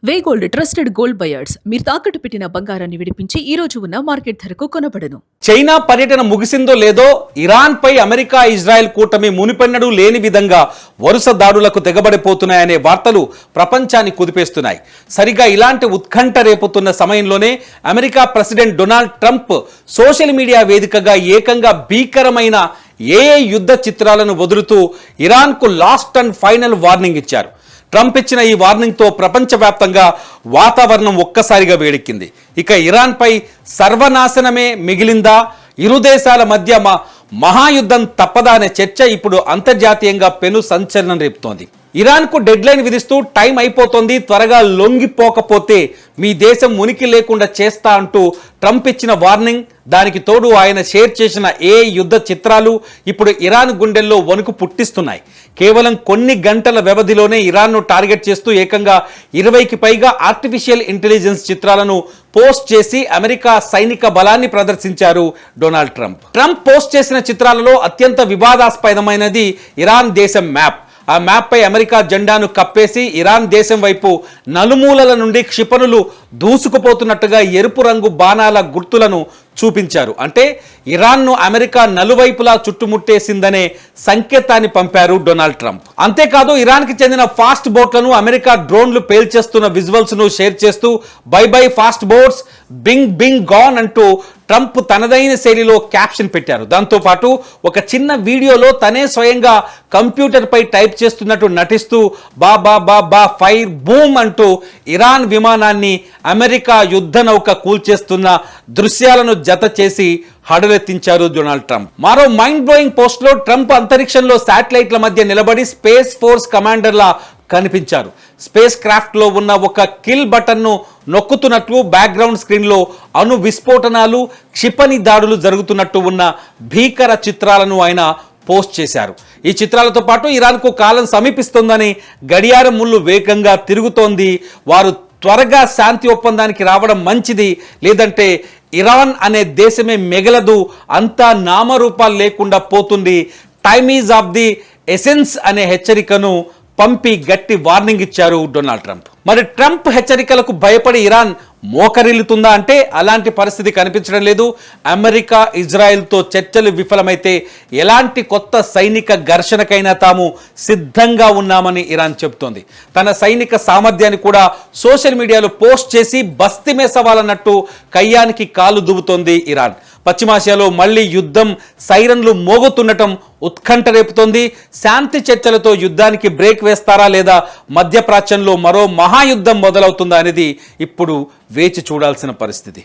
వే gold trusted gold buyers మీరు తాకట్టు పెట్టిన బంగారాన్ని విడిపించి ఈ రోజు ఉన్న మార్కెట్ ధరకు కొనబడను. చైనా పర్యటన ముగిసిందో లేదో ఇరాన్ పై అమెరికా ఇజ్రాయెల్ కూటమి మునిపెన్నడూ లేని విధంగా వరుస దాడులకు తెగబడిపోతున్నాయనే వార్తలు ప్రపంచాన్ని కుదిపేస్తున్నాయి. సరిగా ఇలాంటి ఉత్కంఠ రేపుతున్న సమయంలోనే America president Donald Trump social media వేదికగా ఏకంగా భీకరమైన ఏఐ యుద్ధ చిత్రాలను వదులుతూ ఇరాన్కు లాస్ట్ అండ్ ఫైనల్ వార్నింగ్ ఇచ్చారు. ట్రంప్ ఇచ్చిన ఈ వార్నింగ్తో ప్రపంచవ్యాప్తంగా వాతావరణం ఒక్కసారిగా వేడెక్కింది. ఇక ఇరాన్పై సర్వనాశనమే మిగిలిందా, ఇరు దేశాల మధ్య మహాయుద్ధం తప్పదా అనే చర్చ ఇప్పుడు అంతర్జాతీయంగా పెను సంచలనం రేపుతోంది. ఇరాన్కు డెడ్ లైన్ విధిస్తూ టైం అయిపోతుంది, త్వరగా లొంగిపోకపోతే మీ దేశం ఉనికి లేకుండా చేస్తా అంటూ ట్రంప్ ఇచ్చిన వార్నింగ్, దానికి తోడు ఆయన షేర్ చేసిన యుద్ధ చిత్రాలు ఇప్పుడు ఇరాన్ గుండెల్లో వణుకు పుట్టిస్తున్నాయి. కేవలం కొన్ని గంటల వ్యవధిలోనే ఇరాన్ను టార్గెట్ చేస్తూ ఏకంగా 20కి పైగా ఆర్టిఫిషియల్ ఇంటెలిజెన్స్ చిత్రాలను పోస్ట్ చేసి అమెరికా సైనిక బలాన్ని ప్రదర్శించారు డొనాల్డ్ ట్రంప్. ట్రంప్ పోస్ట్ చేసిన చిత్రాలలో అత్యంత వివాదాస్పదమైనది ఇరాన్ దేశం మ్యాప్. ఆ మ్యాప్పై అమెరికా జెండాను కప్పేసి ఇరాన్ దేశం వైపు నలుమూలల నుండి క్షిపణులు దూసుకుపోతున్నట్టుగా ఎరుపు రంగు బాణాల గుర్తులను చూపించారు. అంటే ఇరాన్ను అమెరికా నలువైపులా చుట్టుముట్టేసిందనే సంకేతాన్ని పంపారు డొనాల్డ్ ట్రంప్. అంతేకాదు ఇరాన్కి చెందిన ఫాస్ట్ బోట్లను అమెరికా డ్రోన్లు పేల్చేస్తున్న విజువల్స్ను షేర్ చేస్తూ bye bye fast boats, bing bing gone అంటూ ట్రంప్ తనదైన శైలిలో క్యాప్షన్ పెట్టారు. దాంతోపాటు ఒక చిన్న వీడియోలో తనే స్వయంగా కంప్యూటర్పై టైప్ చేస్తున్నట్టు నటిస్తూ బా బా బా బా ఫైర్ బూమ్ అంటూ ఇరాన్ విమానాన్ని అమెరికా యుద్ధ నౌక కూల్చేస్తున్న దృశ్యాలను జత చేసి హడలెత్తించారు డొనాల్డ్ ట్రంప్. మరో మైండ్ బ్లోయింగ్ పోస్ట్ లో ట్రంప్ అంతరిక్షంలో శాటిలైట్ల మధ్య నిలబడి స్పేస్ ఫోర్స్ కమాండర్లా కనిపించారు. స్పేస్ క్రాఫ్ట్ లో ఉన్న ఒక కిల్ బటన్ ను నొక్కుతున్నట్లు బ్యాక్గ్రౌండ్ స్క్రీన్ లో అణు విస్ఫోటనాలు, క్షిపణి దాడులు జరుగుతున్నట్టు ఉన్న భీకర చిత్రాలను ఆయన పోస్ట్ చేశారు. ఈ చిత్రాలతో పాటు ఇరాన్కు కాలం సమీపిస్తోందని, గడియారం ముళ్ళు వేగంగా తిరుగుతోంది, వారు త్వరగా శాంతి ఒప్పందానికి రావడం మంచిది, లేదంటే ఇరాన్ అనే దేశమే మిగలదు, అంతా నామరూపాలు లేకుండా పోతుంది, time is of the essence అనే హెచ్చరికను పంపి గట్టి వార్నింగ్ ఇచ్చారు డొనాల్డ్ ట్రంప్. మరి ట్రంప్ హెచ్చరికలకు భయపడి ఇరాన్ మోకరిల్లుతుందా అంటే అలాంటి పరిస్థితి కనిపించడం లేదు. అమెరికా ఇజ్రాయెల్తో చర్చలు విఫలమైతే ఎలాంటి కొత్త సైనిక ఘర్షణకైనా తాము సిద్ధంగా ఉన్నామని ఇరాన్ చెబుతోంది. తన సైనిక సామర్థ్యాన్ని కూడా సోషల్ మీడియాలో పోస్ట్ చేసి బస్తీమే సవాలన్నట్టు కయ్యానికి కాలు దువ్వుతోంది ఇరాన్. పశ్చిమాసియాలో మళ్లీ యుద్ధం సైరన్లు మోగుతుండటం ఉత్కంఠ రేపుతోంది. శాంతి చర్చలతో యుద్ధానికి బ్రేక్ వేస్తారా లేదా మధ్యప్రాచ్యంలో మరో మహాయుద్ధం మొదలవుతుందా అనేది ఇప్పుడు వేచి చూడాల్సిన పరిస్థితి.